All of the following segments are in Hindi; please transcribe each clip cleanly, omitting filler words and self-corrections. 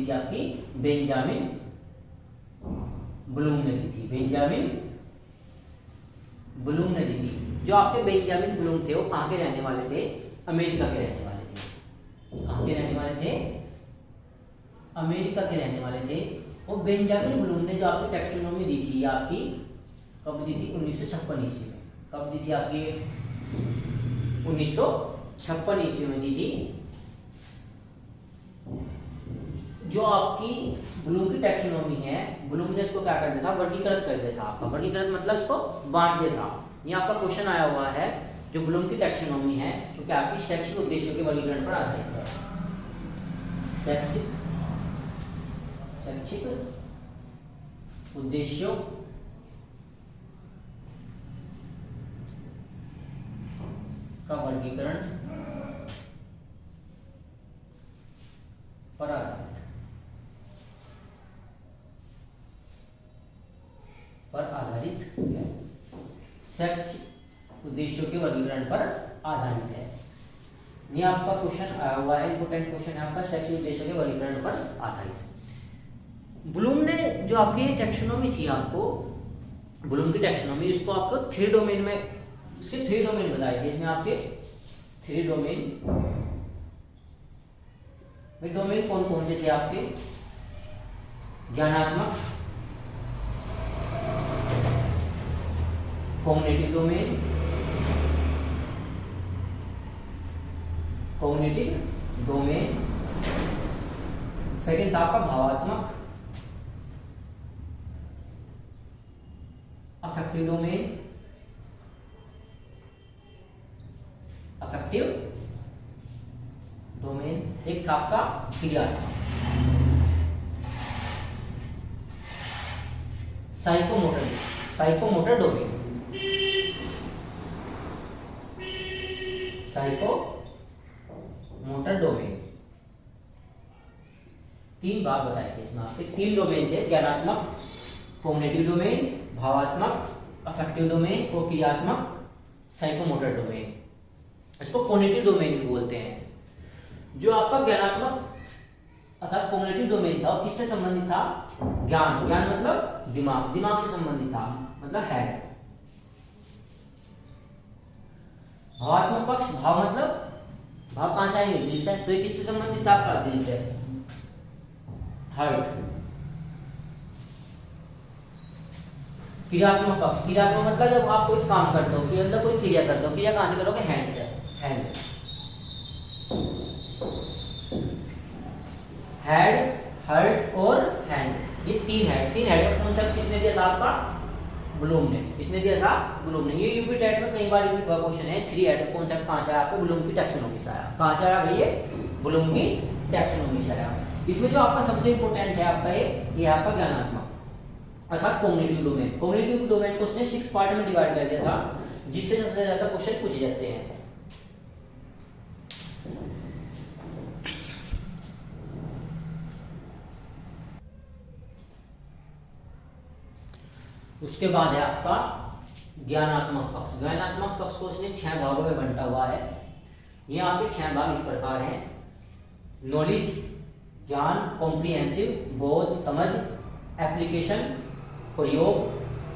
थी आपकी बेंजामिन ब्लूम ने दी थी। बेंजामिन ब्लूम ने दी थी। जो आपके बेंजामिन ब्लूम थे वो कहाँ के रहने वाले थे? अमेरिका के रहने वाले थे। कहाँ के रहने वाले थे? अमेरिका के रहने वाले थे। और बेंजामिन ब्लूम ने जो आपकी टैक्सोनॉमी दी थी आपकी कब दी थी? 1956 ईस्वी में। कब दी थी आपकी? 1956 ईस्वी में दी थी। जो आपकी ब्लूम की टैक्सोनॉमी है, ब्लूम ने इसको क्या कर दिया था? वर्गीकृत कर दिया था। आपका वर्गीकृत मतलब इसको बांट दिया था। ये आपका क्वेश्चन आया हुआ है। जो ब्लूम की टैक्सोनॉमी है तो क्या आपकी शैक्षिक उद्देश्यों के वर्गीकरण पर आधारित है। शैक्षिक उद्देश्यों का वर्गीकरण पर आधारित शैक्षिक उद्देश्यों के वर्गीकरण पर आधारित है। ये आपका क्वेश्चन आया हुआ है, इंपोर्टेंट क्वेश्चन है आपका, शैक्षिक उद्देश्यों के वर्गीकरण पर आधारित। ब्लूम ने जो आपकी टैक्सोनॉमी थी, आपको ब्लूम की टैक्सोनॉमी, इसको आपको 3 डोमेन में, इसके 3 डोमेन बताए थे। इसमें आपके 3 डोमेन में, डोमेन कौन कौन से थे आपके? ज्ञानात्मक, कॉग्निटिव डोमेन, सेकंड था आपका भावात्मक, अफेक्टिव डोमेन, एक था आपका क्रियात्मक, साइकोमोटर डोमेन। तीन भाग बताए थे इसमें आपके। 3 डोमेन थे, ज्ञानात्मक, कॉग्निटिव डोमेन, भावात्मक, अफेक्टिव डोमेन और क्रियात्मक, साइकोमोटर डोमेन। इसको कॉग्निटिव डोमेन भी बोलते हैं। जो आपका ज्ञानात्मक अर्थात कॉग्निटिव डोमेन था, किससे संबंधित था? ज्ञान मतलब दिमाग से संबंधित था, मतलब हेड। भावात्मक पक्ष, भाव मतलब भाव कहां से आएंगे? दिल से। तो ये किससे संबंधित था? आपका दिल से, हार्ट। क्रियात्मक पक्ष, क्रियात्मक मतलब जब आप कोई काम करते हो, कि अंदर कोई क्रिया करते हो, क्रिया कहां से करोगे? हैंड से। हेड, हार्ट और हैंड, ये 3 हेड का कॉन्सेप्ट किसने दिया था? आपका ब्लूम ने। किसने दिया था? ब्लूम ने। ये यूपी टेट में कई बार रिपीट हुआ क्वेश्चन है। 3 हेड का कॉन्सेप्ट कहां से आया? आपके ब्लूम की टैक्सोनॉमी से आया। कहां से आया भाई? ये ब्लूम की टैक्सोनॉमी से आया। इसमें जो आपका सबसे इंपॉर्टेंट है आपका ये आपका ज्ञानात्मक अर्थात कॉग्निटिव डोमेन। कॉग्निटिव डोमेन को उसने 6 पार्ट में डिवाइड कर दिया था, जिससे सबसे ज्यादा क्वेश्चन पूछे जाते हैं। उसके बाद है आपका ज्ञानात्मक पक्ष। ज्ञानात्मक पक्ष को उसने 6 भागों में बांटा हुआ है। ये आपके 6 भाग इस प्रकार हैं: नॉलेज, ज्ञान, कॉम्प्रिहेंसिव, बोध, समझ, एप्लीकेशन, प्रयोग,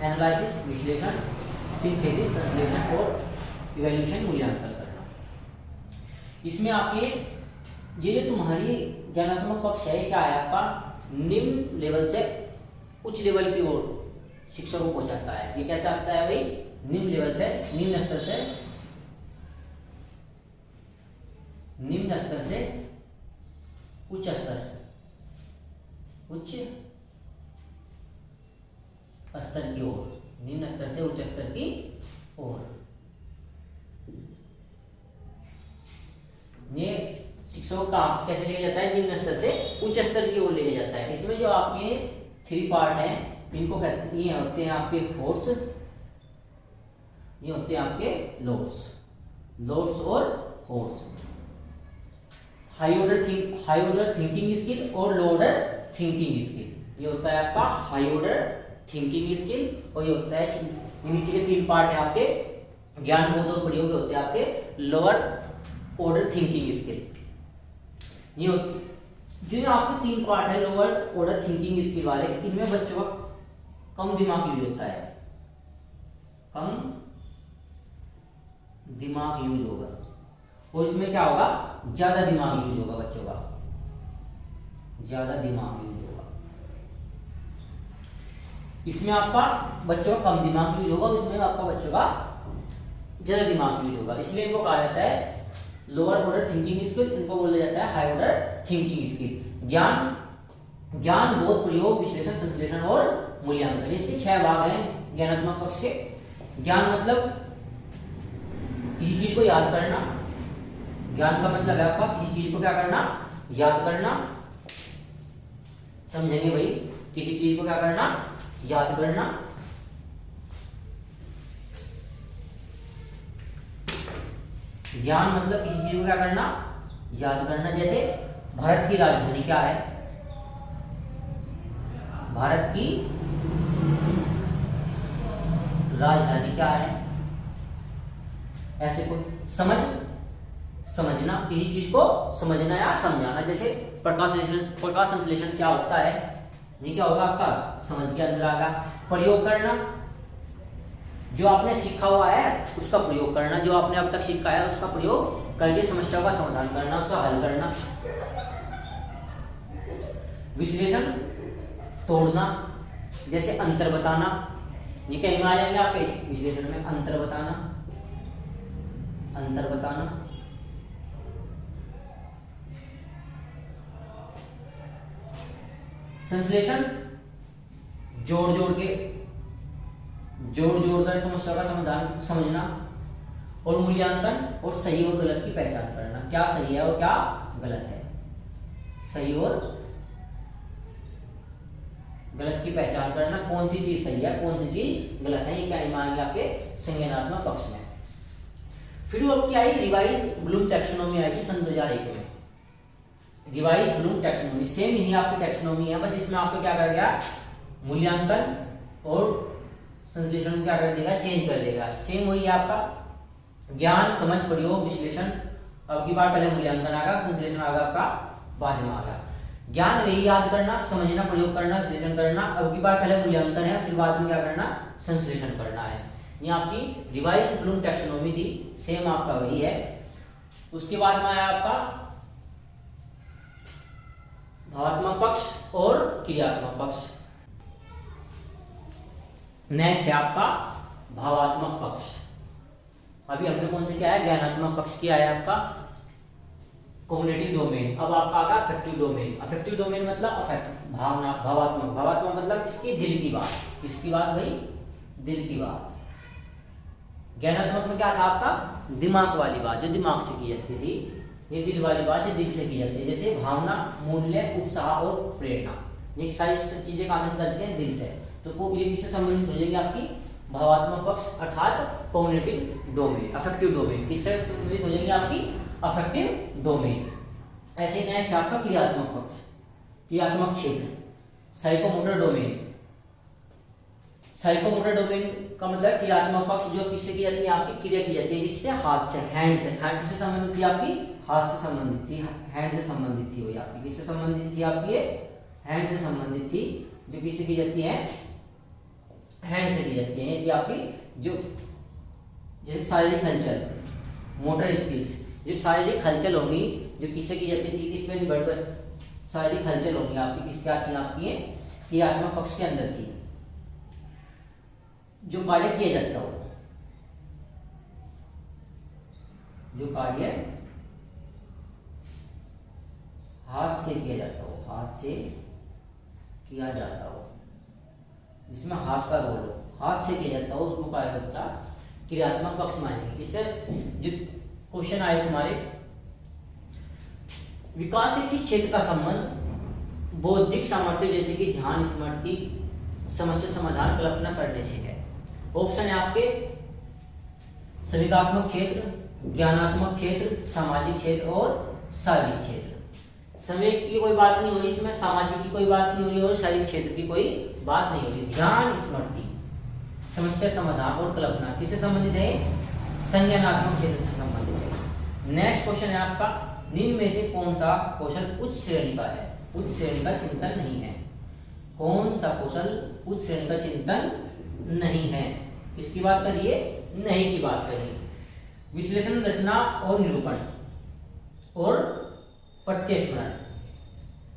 एनालिसिस, विश्लेषण, सिंथेसिस, संश्लेषण और इवैल्यूएशन, मूल्यांकन करना। इसमें आपके ये जो तुम्हारी ज्ञानात्मक पक्ष है, क्या है आपका? निम्न लेवल से उच्च लेवल की ओर शिक्षा को पहुंचाता है। ये कैसे आता है भाई? निम्न लेवल से, निम्न स्तर से उच्च स्तर की ओर, निम्न स्तर से उच्च स्तर की ओर। ये शिक्षा को कैसे लिया जाता है? निम्न स्तर से उच्च स्तर की ओर ले जाता है। इसमें जो आपके 3 पार्ट हैं, इनको कहते हैं, ये होते हैं आपके फोर्स, ये होते हैं आपके लोड्स और होर्स। हाई ऑर्डर थिंकिंग स्किल और लो ऑर्डर थिंकिंग स्किल। ये होता है आपका हाई ऑर्डर थिंकिंग स्किल, और ये होता है नीचे के 3 पार्ट है आपके ज्ञान, बोध और प्रयोग, होते हैं आपके लोअर ऑर्डर थिंकिंग स्किल। जो ये आपके 3 पार्ट है लोअर ऑर्डर थिंकिंग स्किल वाले, इनमें बच्चों का कम दिमाग यूज होता है, कम दिमाग यूज होगा, और इसमें क्या होगा, ज्यादा दिमाग यूज होगा बच्चों का, ज्यादा दिमाग यूज होगा। इसमें आपका बच्चों का कम दिमाग यूज होगा, इसमें आपका बच्चों का ज्यादा दिमाग यूज होगा। इसलिए इनको कहा जाता है लोअर ऑर्डर थिंकिंग स्किल, इनको बोला जाता है हाई ऑर्डर थिंकिंग स्किल। ज्ञान बोध प्रयोग विश्लेषण संश्लेषण और मूल्यांकन, इसके 6 भाग हैं ज्ञानात्मक पक्ष के। ज्ञान मतलब किसी चीज को याद करना, ज्ञान का मतलब है आपका किसी चीज को क्या करना, याद करना, समझेंगे भाई, किसी चीज को क्या करना, याद करना। ज्ञान मतलब किसी चीज को क्या करना, याद करना। जैसे भारत की राजधानी क्या है, भारत की राजधानी क्या है, ऐसे कोई समझना, किसी चीज को समझना या समझाना। जैसे प्रकाश संश्लेषण क्या होता है, ये क्या होगा आपका, समझ के अंदर आएगा। प्रयोग करना, जो आपने सीखा हुआ है उसका प्रयोग करना, जो आपने अब तक सीखा है उसका प्रयोग करके समस्या का समाधान करना, उसका हल करना। विश्लेषण, तोड़ना, जैसे अंतर बताना, ये कहीं में आ जाएंगे आपके विश्लेषण में, अंतर बताना, अंतर बताना। संश्लेषण, जोड़ कर समस्या का समाधान समझना। और मूल्यांकन, और सही और गलत की पहचान करना, क्या सही है और क्या गलत है, सही और गलत की पहचान करना, कौन सी चीज सही है कौन सी चीज गलत है, ये क्या मानेंगे आपके संज्ञानात्मक पक्ष में। फिर अब क्या आई, रिवाइज ब्लूम टैक्सोनॉमी आएगी सन 2001 में। रिवाइज ब्लूम टैक्सोनॉमी सेम ही आपकी टैक्सोनॉमी है, बस इसमें आपको क्या कर दिया, मूल्यांकन और संश्लेषण को क्या कर देगा, चेंज कर देगा। सेम वही है आपका, ज्ञान समझ प्रयोग विश्लेषण, अब की बार पहले मूल्यांकन आएगा, संश्लेषण आएगा आपका बाद में आएगा। ज्ञान वही याद करना, समझना, प्रयोग करना, विश्लेषण करना, अब की बार पहले मूल्यांकन है, फिर बाद में क्या करना, संश्लेषण करना है। ये आपकी रिवाइज ब्लूम टैक्सोनॉमी थी, सेम आपका वही है। उसके बाद में आया आपका भावात्मक पक्ष और क्रियात्मक पक्ष। नेक्स्ट है आपका भावात्मक पक्ष। अभी हमने कौन से किया है, ज्ञानात्मक पक्ष किया है आपका कॉग्निटिव डोमेन। अब आपका आगा अफेक्टिव डोमेन। अफेक्टिव डोमेन मतलब अफेक्ट, भावना। भावात्मक मतलब इसकी दिल की बात, किसकी बात भाई, दिल की बात। ज्ञानात्मक में क्या था आपका, दिमाग वाली बात, जो दिमाग से की जाती थी। ये दिल वाली बात जो दिल से की जाती है, जैसे भावना, मूल्य, उत्साह और प्रेरणा, ये सारी चीजें कहां से निकलती हैं, दिल से। तो ये किससे संबंधित हो जाएगी, आपकी भावात्मक पक्ष अर्थात कॉग्निटिव डोमेन, अफेक्टिव डोमेन। किससे संबंधित हो जाएंगे, आपकी अफेक्टिव डोमेन। ऐसे ही नेक्स्ट आपका क्रियात्मक पक्ष, क्रियात्मक क्षेत्र, साइकोमोटर डोमेन। साइकोमोटर डोमेन का मतलब क्रियात्मक पक्ष जो किससे की जाती है, आपकी क्रिया की जाती है, जिससे हाथ से, हैंड से। हैंड से संबंधित थी आपकी, हाथ से संबंधित थी, हैंड से संबंधित थी। वही आपकी किससे संबंधित थी, आपकी ये हैंड से संबंधित थी, जो किससे की जाती है, हैंड से की जाती है। ये थी आपकी जो जैसे शारीरिक हलचल, मोटर स्किल्स, जो शारीरिक हलचल होंगी जो किससे की जाती थी, किसमें भी बढ़कर शारीरिक हलचल होंगी आपकी, किस क्या थी आपकी, क्रियात्मक पक्ष के अंदर थी। जो कार्य किया जाता हो, जो कार्य हाथ से किया जाता हो, हाथ से किया जाता हो, जिसमें हाथ का रोल हो, हाथ से किया जाता हो, उसको कार्य करता क्रियात्मक पक्ष मानेंगे। इससे जो क्वेश्चन आए तुम्हारे, विकास के किस क्षेत्र का संबंध बौद्धिक सामर्थ्य जैसे कि ध्यान, स्मृति, समस्या समाधान, कल्पना करने से है। ऑप्शन है आपके संवेगात्मक क्षेत्र, ज्ञानात्मक क्षेत्र, सामाजिक क्षेत्र और शारीरिक क्षेत्र। संवेग की कोई बात नहीं हो रही इसमें, सामाजिक की कोई बात नहीं हो रही और शारीरिक क्षेत्र की कोई बात नहीं हो रही। ध्यान, स्मृति, समस्या समाधान और कल्पना किससे संबंधित है, संज्ञानात्मक क्षेत्र से संबंधित है। नेक्स्ट क्वेश्चन है आपका, निम्न में से कौन सा क्वेश्चन उच्च श्रेणी का है। उच्च श्रेणी का चिंतन नहीं है। कौन सा कौशल उच्च श्रेणी का चिंतन नहीं है? किसकी बात करिए? नहीं की बात करिए। विश्लेषण, रचना और निरूपण और प्रत्यस्मरण,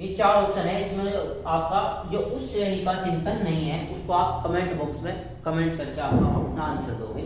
ये 4 ऑप्शन है। इसमें आपका जो उस श्रेणी का चिंतन नहीं है उसको आप कमेंट बॉक्स में कमेंट करके आप अपना आंसर दोगे।